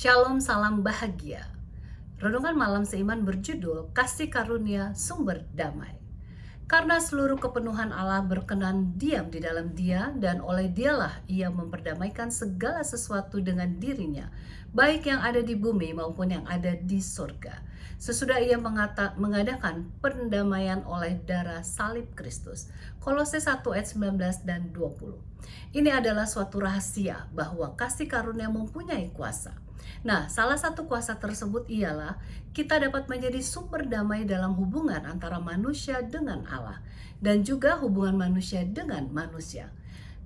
Shalom, salam bahagia. Renungan malam seiman berjudul Kasih Karunia Sumber Damai. Karena seluruh kepenuhan Allah berkenan diam di dalam Dia, dan oleh Dialah Ia memperdamaikan segala sesuatu dengan dirinya, baik yang ada di bumi maupun yang ada di surga. Sesudah Ia mengadakan pendamaian oleh darah salib Kristus. Kolose 1 ayat 19 dan 20. Ini adalah suatu rahasia bahwa kasih karunia mempunyai kuasa. Nah, salah satu kuasa tersebut ialah kita dapat menjadi sumber damai dalam hubungan antara manusia dengan Allah dan juga hubungan manusia dengan manusia.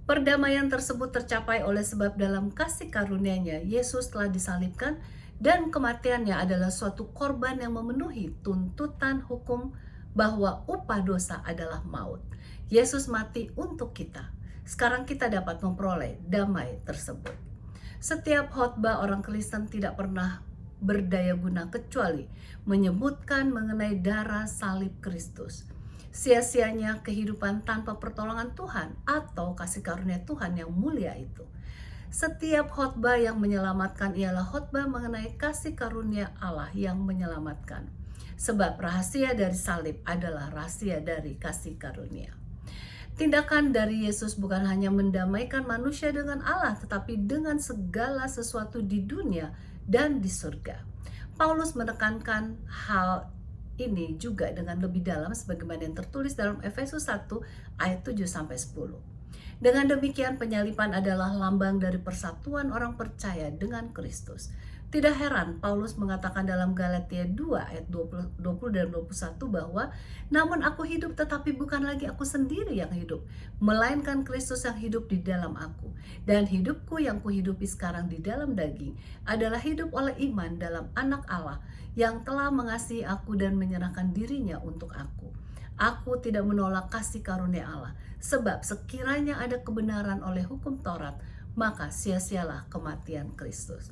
Perdamaian tersebut tercapai oleh sebab dalam kasih karunia-Nya Yesus telah disalibkan, dan kematiannya adalah suatu korban yang memenuhi tuntutan hukum bahwa upah dosa adalah maut. Yesus mati untuk kita. Sekarang kita dapat memperoleh damai tersebut. Setiap khotbah orang Kristen tidak pernah berdaya guna kecuali menyebutkan mengenai darah salib Kristus. Sia-sianya kehidupan tanpa pertolongan Tuhan atau kasih karunia Tuhan yang mulia itu. Setiap khotbah yang menyelamatkan ialah khotbah mengenai kasih karunia Allah yang menyelamatkan. Sebab rahasia dari salib adalah rahasia dari kasih karunia. Tindakan dari Yesus bukan hanya mendamaikan manusia dengan Allah, tetapi dengan segala sesuatu di dunia dan di surga. Paulus menekankan hal ini juga dengan lebih dalam sebagaimana yang tertulis dalam Efesus 1 ayat 7-10. Dengan demikian, penyaliban adalah lambang dari persatuan orang percaya dengan Kristus. Tidak heran Paulus mengatakan dalam Galatia 2 ayat 20 dan 21 bahwa namun aku hidup, tetapi bukan lagi aku sendiri yang hidup, melainkan Kristus yang hidup di dalam aku. Dan hidupku yang kuhidupi sekarang di dalam daging adalah hidup oleh iman dalam Anak Allah yang telah mengasihi aku dan menyerahkan dirinya untuk aku. Aku tidak menolak kasih karunia Allah, sebab sekiranya ada kebenaran oleh hukum Taurat, maka sia-sialah kematian Kristus.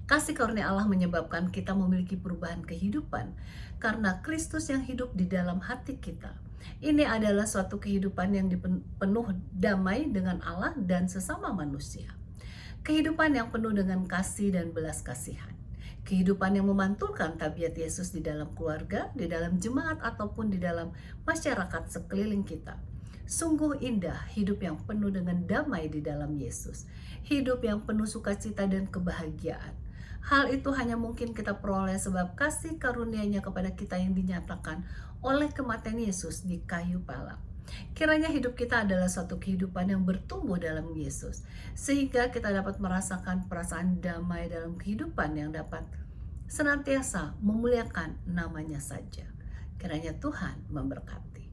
Kasih karunia Allah menyebabkan kita memiliki perubahan kehidupan karena Kristus yang hidup di dalam hati kita. Ini adalah suatu kehidupan yang penuh damai dengan Allah dan sesama manusia. Kehidupan yang penuh dengan kasih dan belas kasihan. Kehidupan yang memantulkan tabiat Yesus di dalam keluarga, di dalam jemaat, ataupun di dalam masyarakat sekeliling kita. Sungguh indah hidup yang penuh dengan damai di dalam Yesus. Hidup yang penuh sukacita dan kebahagiaan. Hal itu hanya mungkin kita peroleh sebab kasih karunia-Nya kepada kita yang dinyatakan oleh kematian Yesus di kayu salib. Kiranya hidup kita adalah suatu kehidupan yang bertumbuh dalam Yesus, sehingga kita dapat merasakan perasaan damai dalam kehidupan yang dapat senantiasa memuliakan namanya saja. Kiranya Tuhan memberkati.